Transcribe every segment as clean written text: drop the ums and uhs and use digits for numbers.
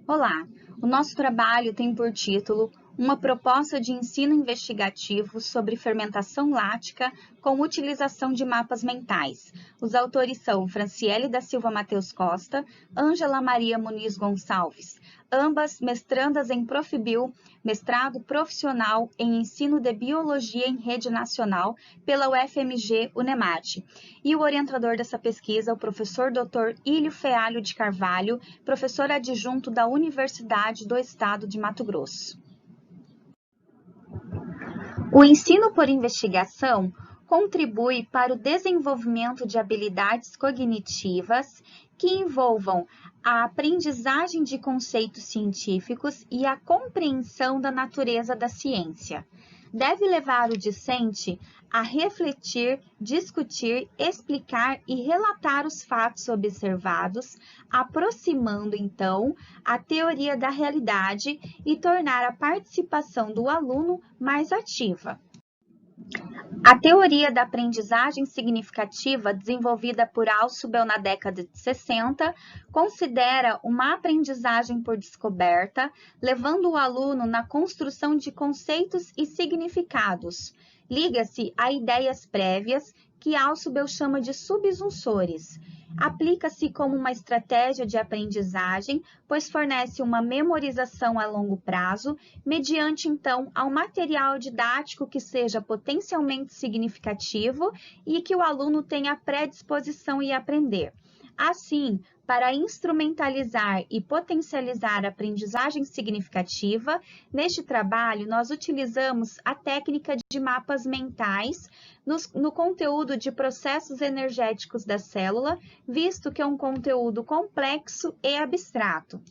Olá, o nosso trabalho tem por título uma proposta de ensino investigativo sobre fermentação lática com utilização de mapas mentais. Os autores são Franciele da Silva Mateus Costa, Ângela Maria Muniz Gonçalves, ambas mestrandas em Profibio, mestrado profissional em ensino de biologia em rede nacional pela UFMG Unemate. E o orientador dessa pesquisa é o professor Dr. Ilho Fealho de Carvalho, professor adjunto da Universidade do Estado de Mato Grosso. O ensino por investigação contribui para o desenvolvimento de habilidades cognitivas que envolvam a aprendizagem de conceitos científicos e a compreensão da natureza da ciência. Deve levar o discente a refletir, discutir, explicar e relatar os fatos observados, aproximando, então, a teoria da realidade e tornar a participação do aluno mais ativa. A teoria da aprendizagem significativa, desenvolvida por Ausubel na década de 60, considera uma aprendizagem por descoberta, levando o aluno na construção de conceitos e significados. Liga-se a ideias prévias, que Ausubel chama de subsunsores. Aplica-se como uma estratégia de aprendizagem, pois fornece uma memorização a longo prazo, mediante, então, ao material didático que seja potencialmente significativo e que o aluno tenha predisposição em aprender. Assim, para instrumentalizar e potencializar a aprendizagem significativa, neste trabalho nós utilizamos a técnica de mapas mentais no conteúdo de processos energéticos da célula, visto que é um conteúdo complexo e abstrato.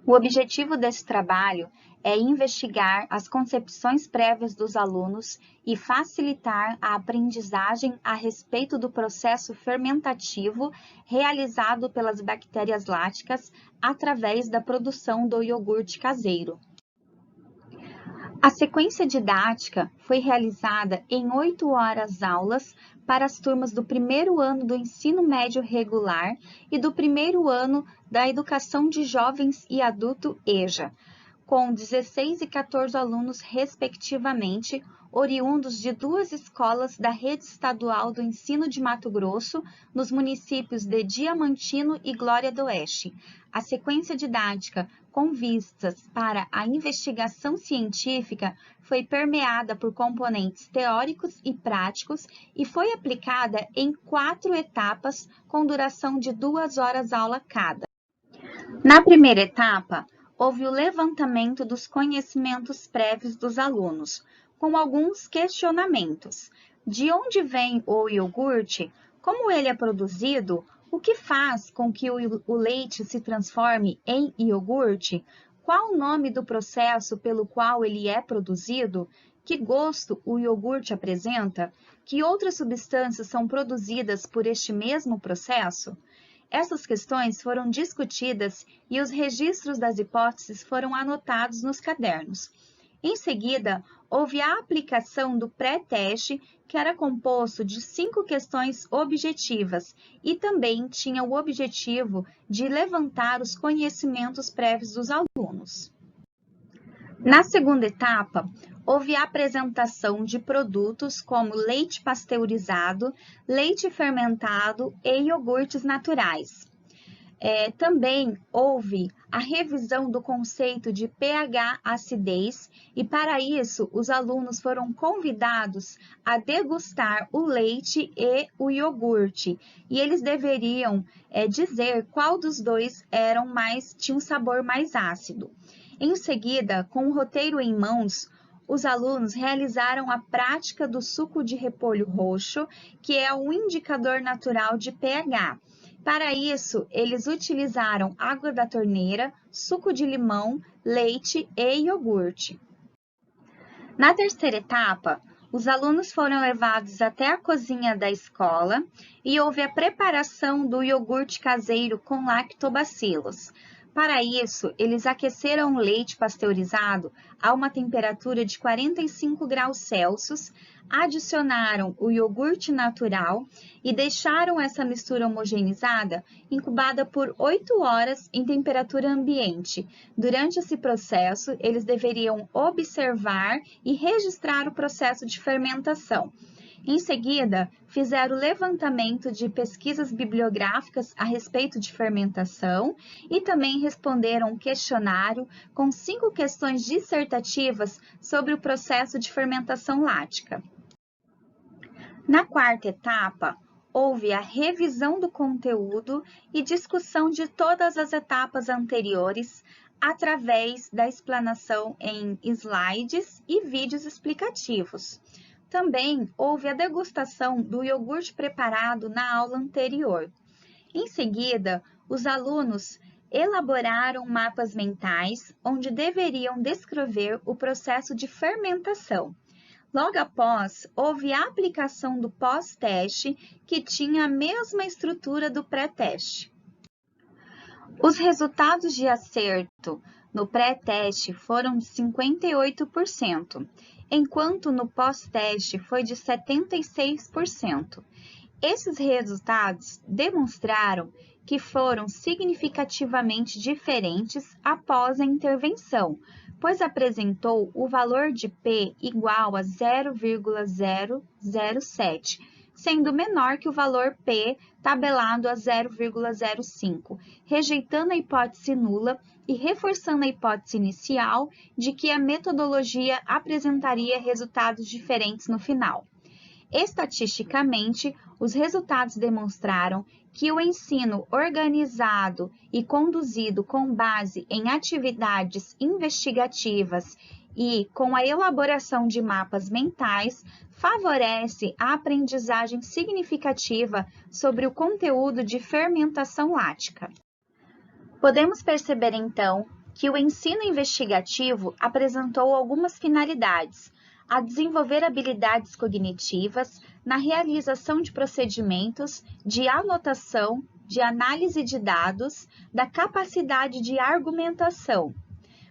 O objetivo desse trabalho é investigar as concepções prévias dos alunos e facilitar a aprendizagem a respeito do processo fermentativo realizado pelas bactérias láticas através da produção do iogurte caseiro. A sequência didática foi realizada em 8 horas aulas para as turmas do primeiro ano do ensino médio regular e do primeiro ano da educação de jovens e adulto EJA, com 16 e 14 alunos respectivamente, oriundos de 2 escolas da Rede Estadual do Ensino de Mato Grosso, nos municípios de Diamantino e Glória do Oeste. A sequência didática com vistas para a investigação científica foi permeada por componentes teóricos e práticos e foi aplicada em 4 etapas com duração de 2 horas aula cada. Na primeira etapa, houve o levantamento dos conhecimentos prévios dos alunos, com alguns questionamentos. De onde vem o iogurte? Como ele é produzido? O que faz com que o leite se transforme em iogurte? Qual o nome do processo pelo qual ele é produzido? Que gosto o iogurte apresenta? Que outras substâncias são produzidas por este mesmo processo? Essas questões foram discutidas e os registros das hipóteses foram anotados nos cadernos. Em seguida, houve a aplicação do pré-teste, que era composto de 5 questões objetivas e também tinha o objetivo de levantar os conhecimentos prévios dos alunos. Na segunda etapa, houve a apresentação de produtos como leite pasteurizado, leite fermentado e iogurtes naturais. Também houve a revisão do conceito de pH acidez e, para isso, os alunos foram convidados a degustar o leite e o iogurte. E eles deveriam dizer qual dos dois tinha um sabor mais ácido. Em seguida, com o roteiro em mãos, os alunos realizaram a prática do suco de repolho roxo, que é um indicador natural de pH. Para isso, eles utilizaram água da torneira, suco de limão, leite e iogurte. Na terceira etapa, os alunos foram levados até a cozinha da escola e houve a preparação do iogurte caseiro com lactobacilos. Para isso, eles aqueceram o leite pasteurizado a uma temperatura de 45 graus Celsius, adicionaram o iogurte natural e deixaram essa mistura homogeneizada incubada por 8 horas em temperatura ambiente. Durante esse processo, eles deveriam observar e registrar o processo de fermentação. Em seguida, fizeram o levantamento de pesquisas bibliográficas a respeito de fermentação e também responderam um questionário com 5 questões dissertativas sobre o processo de fermentação lática. Na quarta etapa, houve a revisão do conteúdo e discussão de todas as etapas anteriores através da explanação em slides e vídeos explicativos. Também houve a degustação do iogurte preparado na aula anterior. Em seguida, os alunos elaboraram mapas mentais onde deveriam descrever o processo de fermentação. Logo após, houve a aplicação do pós-teste, que tinha a mesma estrutura do pré-teste. Os resultados de acerto no pré-teste foram de 58%. Enquanto no pós-teste foi de 76%. Esses resultados demonstraram que foram significativamente diferentes após a intervenção, pois apresentou o valor de P igual a 0,007, sendo menor que o valor P tabelado a 0,05, rejeitando a hipótese nula e reforçando a hipótese inicial de que a metodologia apresentaria resultados diferentes no final. Estatisticamente, os resultados demonstraram que o ensino organizado e conduzido com base em atividades investigativas e com a elaboração de mapas mentais favorece a aprendizagem significativa sobre o conteúdo de fermentação lática. Podemos perceber, então, que o ensino investigativo apresentou algumas finalidades: a desenvolver habilidades cognitivas na realização de procedimentos de anotação, de análise de dados, da capacidade de argumentação,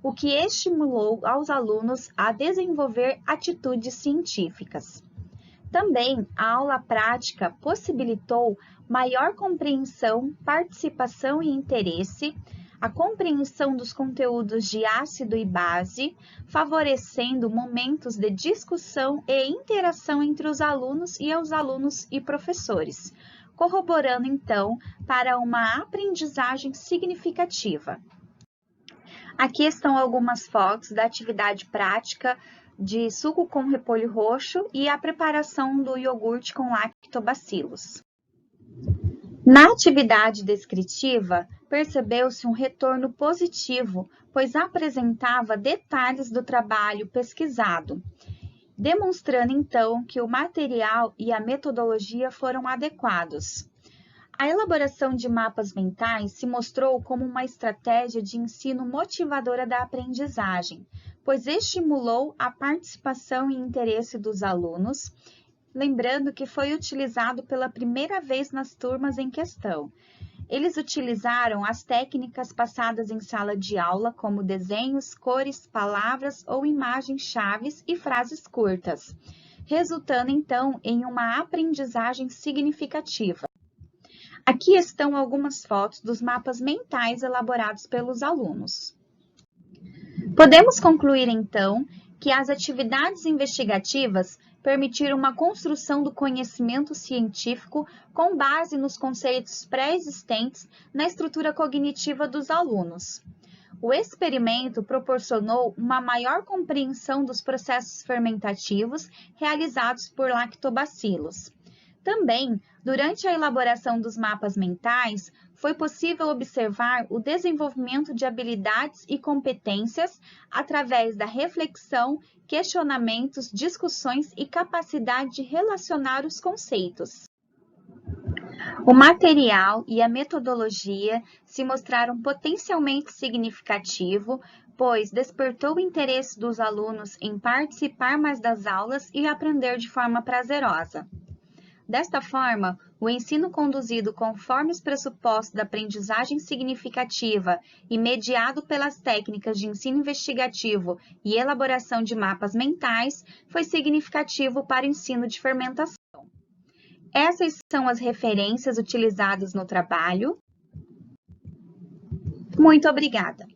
o que estimulou aos alunos a desenvolver atitudes científicas. Também a aula prática possibilitou maior compreensão, participação e interesse, a compreensão dos conteúdos de ácido e base, favorecendo momentos de discussão e interação entre os alunos e professores, corroborando então para uma aprendizagem significativa. Aqui estão algumas fotos da atividade prática de suco com repolho roxo e a preparação do iogurte com lactobacilos. Na atividade descritiva, percebeu-se um retorno positivo, pois apresentava detalhes do trabalho pesquisado, demonstrando então que o material e a metodologia foram adequados. A elaboração de mapas mentais se mostrou como uma estratégia de ensino motivadora da aprendizagem, pois estimulou a participação e interesse dos alunos, lembrando que foi utilizado pela primeira vez nas turmas em questão. Eles utilizaram as técnicas passadas em sala de aula, como desenhos, cores, palavras ou imagens-chaves e frases curtas, resultando então em uma aprendizagem significativa. Aqui estão algumas fotos dos mapas mentais elaborados pelos alunos. Podemos concluir então que as atividades investigativas permitiram uma construção do conhecimento científico com base nos conceitos pré-existentes na estrutura cognitiva dos alunos. O experimento proporcionou uma maior compreensão dos processos fermentativos realizados por lactobacilos. Também, durante a elaboração dos mapas mentais, foi possível observar o desenvolvimento de habilidades e competências através da reflexão, questionamentos, discussões e capacidade de relacionar os conceitos. O material e a metodologia se mostraram potencialmente significativo, pois despertou o interesse dos alunos em participar mais das aulas e aprender de forma prazerosa. Desta forma, o ensino conduzido conforme os pressupostos da aprendizagem significativa e mediado pelas técnicas de ensino investigativo e elaboração de mapas mentais foi significativo para o ensino de fermentação. Essas são as referências utilizadas no trabalho. Muito obrigada!